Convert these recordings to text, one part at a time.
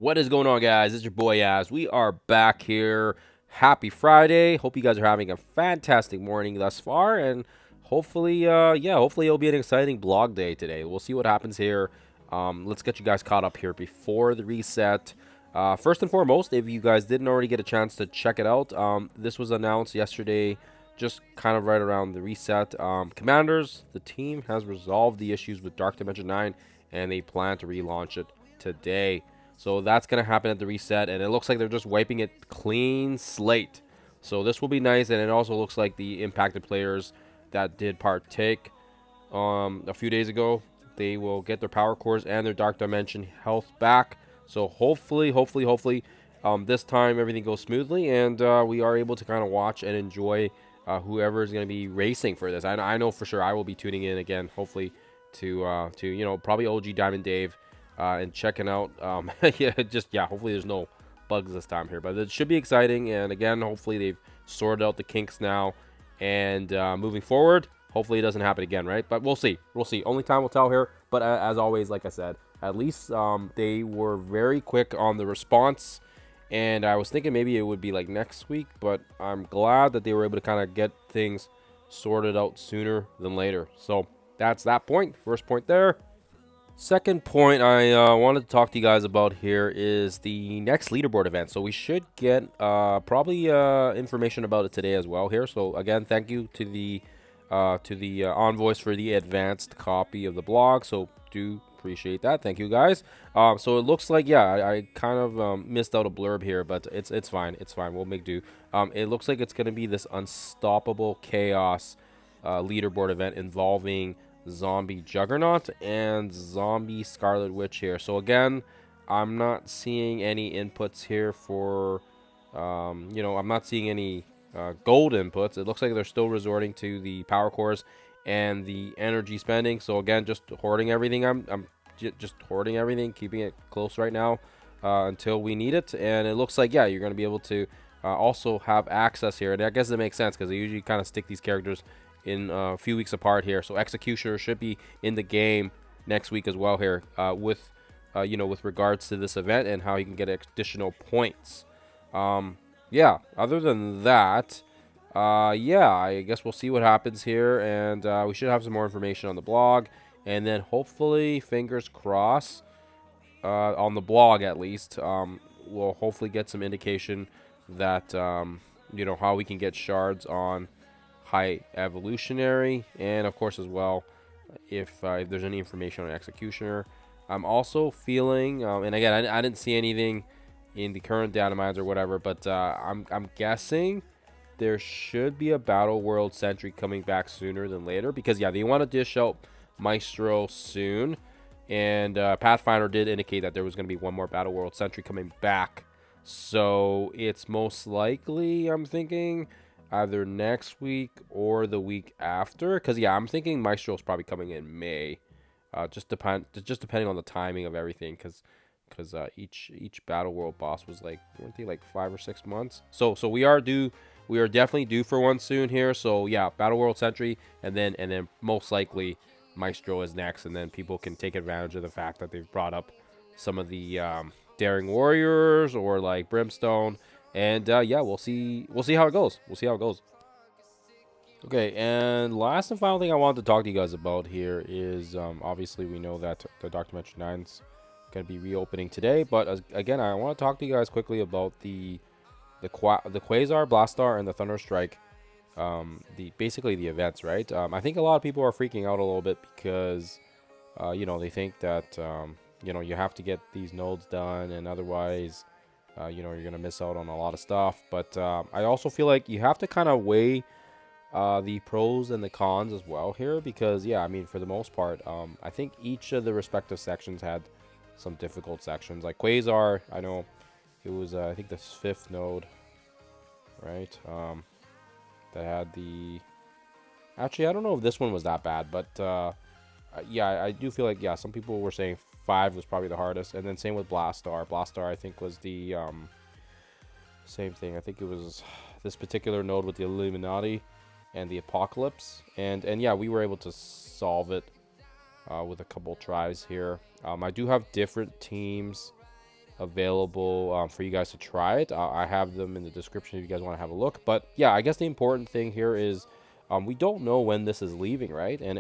What is going on, guys? It's your boy Yaz. We are back here. Happy Friday. Hope you guys are having a fantastic morning thus far, and hopefully, hopefully it'll be an exciting blog day today. We'll see what happens here. Let's get you guys caught up here before the reset. First and foremost, if you guys didn't already get a chance to check it out, this was announced yesterday, just kind of right around the reset. Commanders, the team has resolved the issues with Dark Dimension 9, and they plan to relaunch it today. So that's going to happen at the reset, and it looks like they're just wiping it clean slate. So this will be nice, and it also looks like the impacted players that did partake a few days ago, they will get their power cores and their Dark Dimension health back. So hopefully, this time everything goes smoothly, and we are able to kind of watch and enjoy whoever is going to be racing for this. I know for sure I will be tuning in again, hopefully, to probably OG Diamond Dave. And checking out, hopefully there's no bugs this time here, but it should be exciting. And again, hopefully they've sorted out the kinks now, and moving forward, hopefully it doesn't happen again, right? But we'll see. Only time will tell here. But as always, like I said, at least they were very quick on the response, and I was thinking maybe it would be like next week, but I'm glad that they were able to kind of get things sorted out sooner than later. So that's that point. First point there. Second point I wanted to talk to you guys about here is the next leaderboard event. So we should get probably information about it today as well here. So again, thank you to the envoys for the advanced copy of the blog. So do appreciate that. Thank you guys. So it looks like, yeah, I kind of missed out a blurb here, but it's fine. It's fine. We'll make do. It looks like it's going to be this unstoppable chaos leaderboard event involving Zombie Juggernaut and Zombie Scarlet Witch here. So again, I'm not seeing any inputs here for I'm not seeing any gold inputs. It looks like they're still resorting to the power cores and the energy spending. So again, just hoarding everything. I'm just hoarding everything, keeping it close right now until we need it. And it looks like, yeah, you're going to be able to also have access here, and I guess it makes sense because they usually kind of stick these characters in a few weeks apart here. So Executioner should be in the game next week as well here with regards to this event and how you can get additional points. Other than that, I guess we'll see what happens here, and we should have some more information on the blog, and then hopefully, fingers crossed, on the blog at least, we'll hopefully get some indication that how we can get shards on High Evolutionary, and of course as well if there's any information on Executioner. I'm also feeling, and again, I didn't see anything in the current data mines or whatever, but I'm guessing there should be a Battle World Sentry coming back sooner than later, because yeah, they want to dish out Maestro soon, and Pathfinder did indicate that there was going to be one more Battle World Sentry coming back, so it's most likely, I'm thinking, either next week or the week after, because yeah, I'm thinking Maestro is probably coming in May, just depending on the timing of everything, because each Battle World boss was like, weren't they like 5 or 6 months? So we are definitely due for one soon here. So yeah, Battle World Sentry, and then most likely Maestro is next, and then people can take advantage of the fact that they've brought up some of the Daring Warriors or like Brimstone. And we'll see how it goes. Okay, and last and final thing I wanted to talk to you guys about here is obviously we know that the Dark Dimension 9's going to be reopening today, but again, I want to talk to you guys quickly about the Quasar, Blastar, and the Thunderstrike, basically the events, right? I think a lot of people are freaking out a little bit because they think that you have to get these nodes done, and otherwise you're going to miss out on a lot of stuff. But I also feel like you have to kind of weigh the pros and the cons as well here, because yeah, I mean, for the most part, I think each of the respective sections had some difficult sections. Like Quasar, I know it was I think the 5th node, right, that had the, actually I don't know if this one was that bad, but yeah, I do feel like, yeah, some people were saying 5 was probably the hardest, and then same with Blastar I think was the same thing. I think it was this particular node with the Illuminati and the Apocalypse, and yeah, we were able to solve it with a couple tries here. I do have different teams available for you guys to try it. I have them in the description if you guys want to have a look. But yeah, I guess the important thing here is we don't know when this is leaving, right? And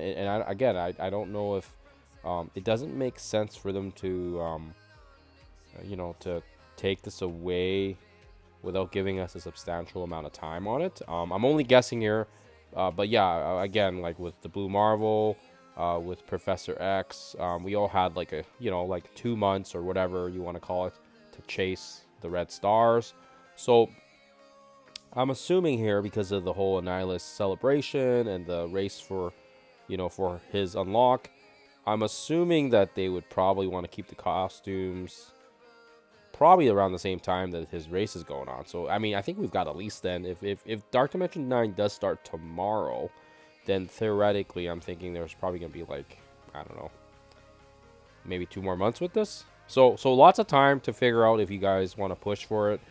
again, I don't know if it doesn't make sense for them to you know, to take this away without giving us a substantial amount of time on it. I'm only guessing here, but yeah, again, like with the Blue Marvel, with Professor X, we all had like a, you know, like 2 months or whatever you want to call it to chase the red stars. So I'm assuming here, because of the whole Annihilus celebration and the race for, you know, for his unlock, I'm assuming that they would probably want to keep the costumes probably around the same time that his race is going on. So I mean, I think we've got at least then, if Dark Dimension 9 does start tomorrow, then theoretically I'm thinking there's probably gonna be like, I don't know, maybe 2 more months with this. So lots of time to figure out if you guys want to push for it,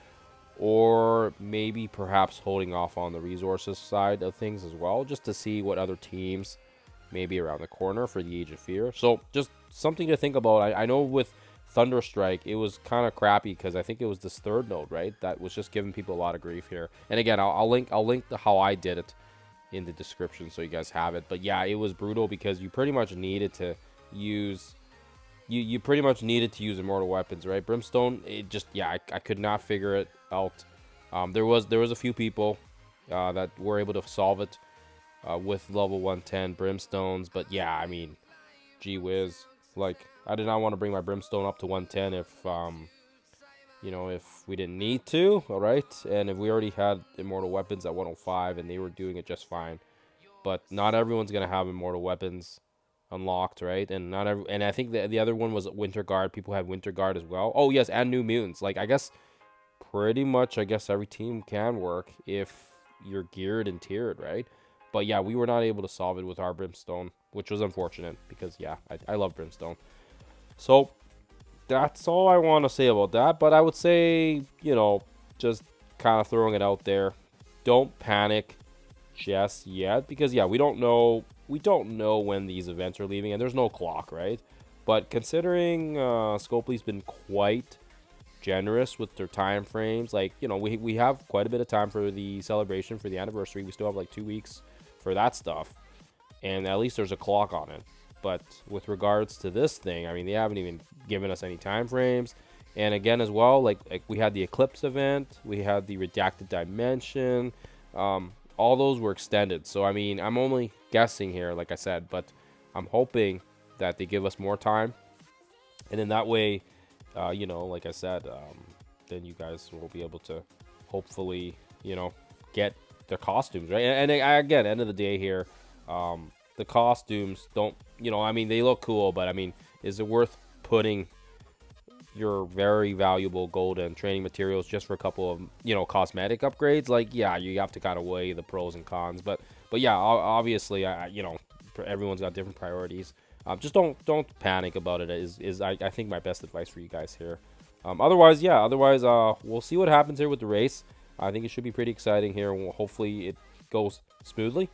or maybe perhaps holding off on the resources side of things as well, just to see what other teams may be around the corner for the Age of Fear. So just something to think about. I know with Thunderstrike, it was kind of crappy because I think it was this 3rd node, right? That was just giving people a lot of grief here. And again, I'll link the how I did it in the description so you guys have it. But yeah, it was brutal because you pretty much needed to use you pretty much needed to use immortal weapons, right? Brimstone, it just, yeah, I could not figure it out. There was a few people that were able to solve it with level 110 brimstones, but yeah, I mean, gee whiz, like, I did not want to bring my brimstone up to 110 if, you know, if we didn't need to, all right? And if we already had immortal weapons at 105 and they were doing it just fine. But not everyone's going to have immortal weapons unlocked, right? And and I think the other one was Winter Guard. People have Winter Guard as well. Oh, yes, and New Mutants. Like, I guess pretty much, I guess every team can work if you're geared and tiered, right? But yeah, we were not able to solve it with our brimstone, which was unfortunate because, yeah, I love brimstone. So that's all I want to say about that. But I would say, you know, just kind of throwing it out there, don't panic just yet, because yeah, we don't know when these events are leaving, and there's no clock, right? But considering Scopely's been quite generous with their time frames, like, you know, we have quite a bit of time for the celebration, for the anniversary. We still have like 2 weeks for that stuff, and at least there's a clock on it. But with regards to this thing, I mean, they haven't even given us any time frames. And again, as well, like we had the Eclipse event, we had the Redacted Dimension, all those were extended. So I mean, I'm only guessing here, like I said, but I'm hoping that they give us more time, and in that way, you know, like I said, then you guys will be able to hopefully, you know, get the costumes, right? And again, end of the day here, the costumes don't, you know, I mean, they look cool, but I mean, is it worth putting your very valuable gold and training materials just for a couple of, you know, cosmetic upgrades? Like, yeah, you have to kind of weigh the pros and cons, but yeah, obviously, you know, everyone's got different priorities. Just don't panic about it is I think my best advice for you guys here. Otherwise, we'll see what happens here with the race. I think it should be pretty exciting here, and hopefully it goes smoothly.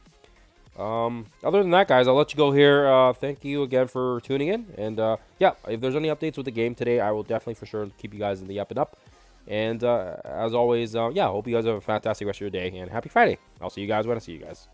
Other than that, guys, I'll let you go here. Thank you again for tuning in, and yeah, if there's any updates with the game today, I will definitely for sure keep you guys in the up and up. And as always, yeah, hope you guys have a fantastic rest of your day, and happy Friday. I'll see you guys when I see you guys.